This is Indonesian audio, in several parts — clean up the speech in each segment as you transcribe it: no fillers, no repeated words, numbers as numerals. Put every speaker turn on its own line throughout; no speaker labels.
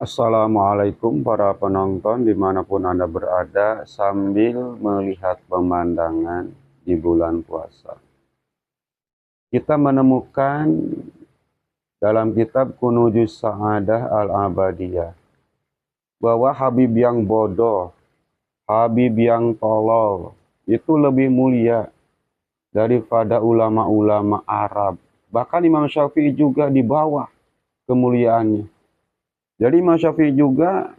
Assalamualaikum para penonton dimanapun Anda berada sambil melihat pemandangan di bulan puasa. Kita menemukan dalam kitab Kunujus Sa'adah Al-Abadiyah bahwa Habib yang bodoh, Habib yang tolol itu lebih mulia daripada ulama-ulama Arab. Bahkan Imam Syafi'i juga di bawah kemuliaannya. Jadi Imam Syafi'i juga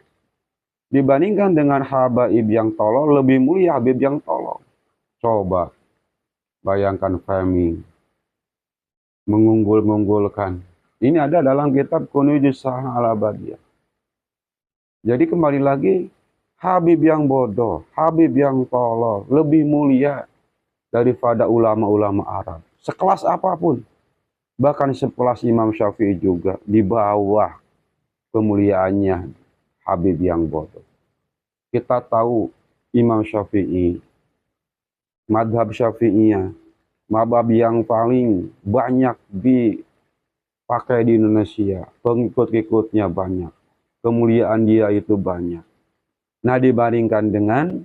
dibandingkan dengan Habib yang tolol, lebih mulia Habib yang tolol. Coba bayangkan framing, mengunggul-unggulkan. Ini ada dalam kitab Kunujus Sa'adah Al-Abadiyah. Jadi kembali lagi, Habib yang bodoh, Habib yang tolol, lebih mulia daripada ulama-ulama Arab. Sekelas apapun. Bahkan sekelas Imam Syafi'i juga di bawah kemuliaannya Habib yang bodoh. Kita tahu Imam Syafi'i, madhab Syafi'iyah, madhab yang paling banyak dipakai di Indonesia. Pengikut-ikutnya banyak. Kemuliaan dia itu banyak. Nah, dibandingkan dengan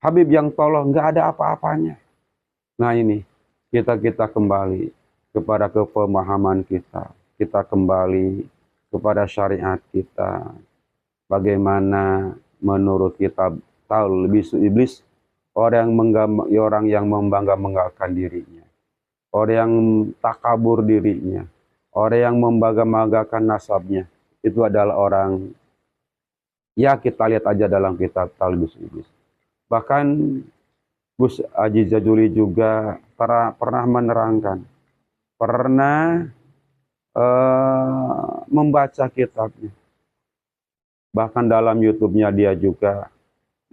Habib yang tolol, nggak ada apa-apanya. Nah ini, kita kembali kepada kepemahaman kita. Kita kembali kepada syariat kita. Bagaimana menurut kita tahu lebih iblis orang yang membangga-banggakan dirinya, orang yang takabur dirinya, orang yang membangga-banggakan nasabnya, itu adalah orang, ya kita lihat aja dalam kitab Talbis Iblis. Bahkan Gus Haji Jazuli juga pernah menerangkan, pernah membaca kitabnya. Bahkan dalam YouTube-nya dia juga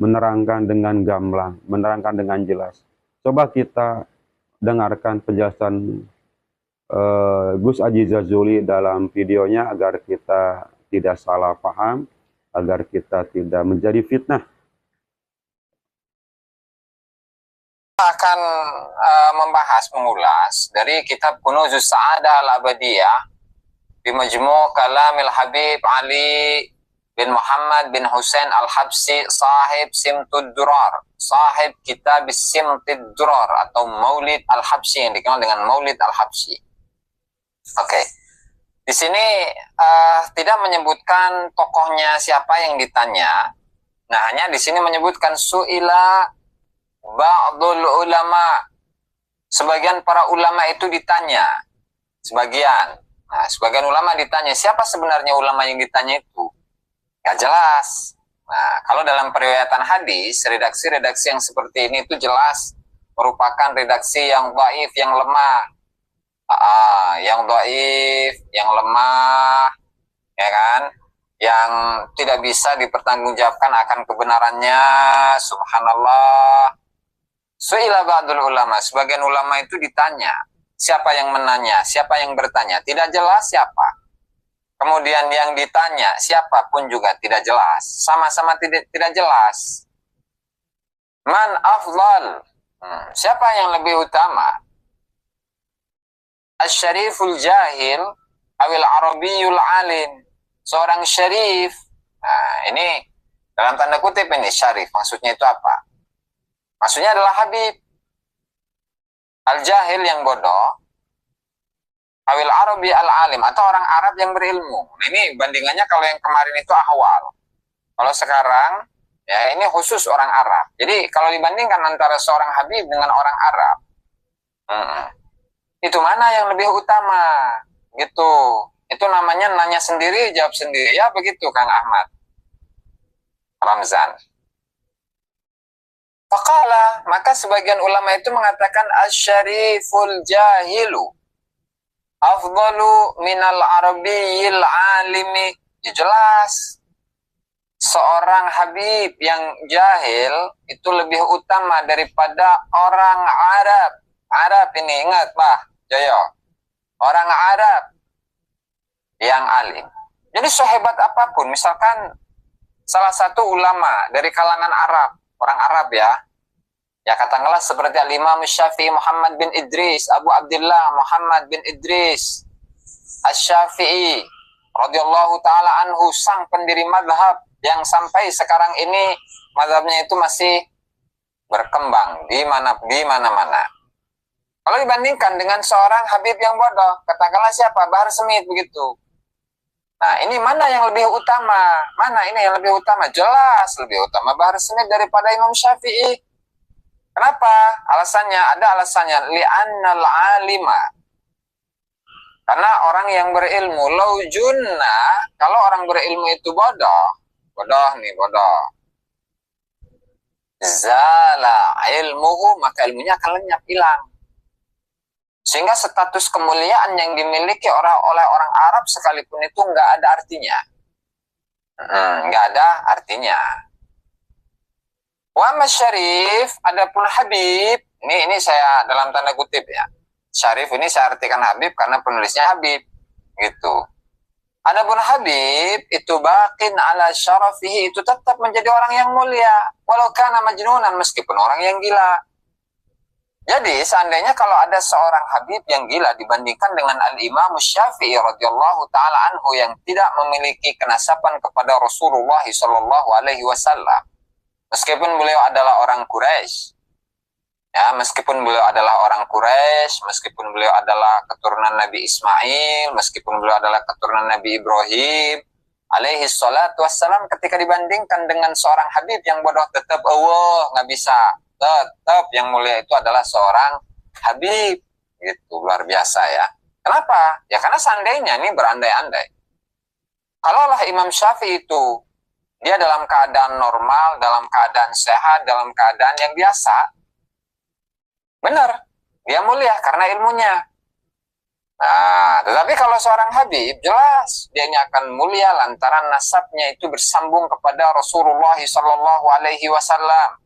menerangkan dengan gamblang, menerangkan dengan jelas. Coba kita dengarkan penjelasan Gus Haji Jazuli dalam videonya agar kita tidak salah paham, agar kita tidak menjadi fitnah.
Akan mengulas dari kitab Kunuzus Sa'adah Al-Abadiyah di Majmu' Kalamil Habib Ali bin Muhammad bin Husain Al-Habsi sahib Simtud Durar, sahib kitab Simtud Durar atau Maulid Al-Habsi yang dikenal dengan Maulid Al-Habsi. Oke. Di sini tidak menyebutkan tokohnya siapa yang ditanya. Nah, hanya di sini menyebutkan su'ila ba'dul ulama. Sebagian para ulama itu ditanya. Sebagian. Nah, sebagian ulama ditanya, siapa sebenarnya ulama yang ditanya itu? Gak jelas. Nah, kalau dalam periwayatan hadis, redaksi-redaksi yang seperti ini itu jelas merupakan redaksi yang dhaif, yang lemah. Yang dhaif, yang lemah, ya kan? Yang tidak bisa dipertanggungjawabkan akan kebenarannya. Subhanallah. Su'ila ba'dul ulama, sebagian ulama itu ditanya, siapa yang menanya, siapa yang bertanya, tidak jelas siapa. Kemudian yang ditanya, siapapun juga tidak jelas, sama-sama tidak jelas. Man afdal, siapa yang lebih utama? Asy-syariful jahil awil arabiyul alim, seorang syarif. Nah, ini dalam tanda kutip ini syarif, maksudnya itu apa? Maksudnya adalah Habib. Al-jahil yang bodoh, awil arabi al-alim, atau orang Arab yang berilmu. Nah, ini bandingannya kalau yang kemarin itu ahwal. Kalau sekarang, ya ini khusus orang Arab. Jadi kalau dibandingkan antara seorang Habib dengan orang Arab, itu mana yang lebih utama? Gitu. Itu namanya nanya sendiri, jawab sendiri. Ya begitu Kang Ahmad Ramzan. Faqala, maka sebagian ulama itu mengatakan asy-syariful jahilu afdalu minal arabiyil alimi. Ya jelas, seorang Habib yang jahil itu lebih utama daripada orang Arab. Arab ini ingat Pak Joyo, orang Arab yang alim. Jadi sehebat apapun, misalkan salah satu ulama dari kalangan Arab, orang Arab ya katakanlah seperti Al-Imam Syafi'i Muhammad bin Idris, Abu Abdullah Muhammad bin Idris Asy-Syafi'i, radhiyallahu taala anhu, sang pendiri madhab yang sampai sekarang ini madhabnya itu masih berkembang di mana-mana. Kalau dibandingkan dengan seorang Habib yang bodoh, katakanlah siapa? Bahar Smith begitu. Nah, ini mana yang lebih utama? Mana ini yang lebih utama? Jelas lebih utama Bahar Smith daripada Imam Syafi'i. Kenapa? Alasannya, ada alasannya. Li'annal alima. Karena orang yang berilmu, lau junna, kalau orang berilmu itu bodoh zala ilmuhu, maka ilmunya akan lenyap, hilang. Sehingga status kemuliaan yang dimiliki oleh orang Arab sekalipun itu nggak ada artinya. Nggak ada artinya. Wa masyarif, adapun Habib, ini saya dalam tanda kutip ya. Syarif ini saya artikan Habib karena penulisnya Habib, gitu. Adapun Habib itu baqin ala syarafihi, itu tetap menjadi orang yang mulia, walau kana majnunan, meskipun orang yang gila. Jadi seandainya kalau ada seorang Habib yang gila dibandingkan dengan Al-Imam Syafi'i radhiyallahu taala anhu yang tidak memiliki kenasaban kepada Rasulullah sallallahu alaihi wasallam, meskipun beliau adalah orang Quraisy, ya, meskipun beliau adalah orang Quraisy, meskipun beliau adalah keturunan Nabi Ismail, meskipun beliau adalah keturunan Nabi Ibrahim alaihi salatu wassalam, ketika dibandingkan dengan seorang Habib yang bodoh, tetap nggak bisa. Tetap yang mulia itu adalah seorang Habib, gitu. Luar biasa ya. Kenapa? Ya karena seandainya ini berandai-andai, kalaulah Imam Syafi'i itu dia dalam keadaan normal, dalam keadaan sehat, dalam keadaan yang biasa, benar, dia mulia karena ilmunya. Nah, tetapi kalau seorang Habib, jelas dia ini akan mulia lantaran nasabnya itu bersambung kepada Rasulullah sallallahu alaihi wasallam.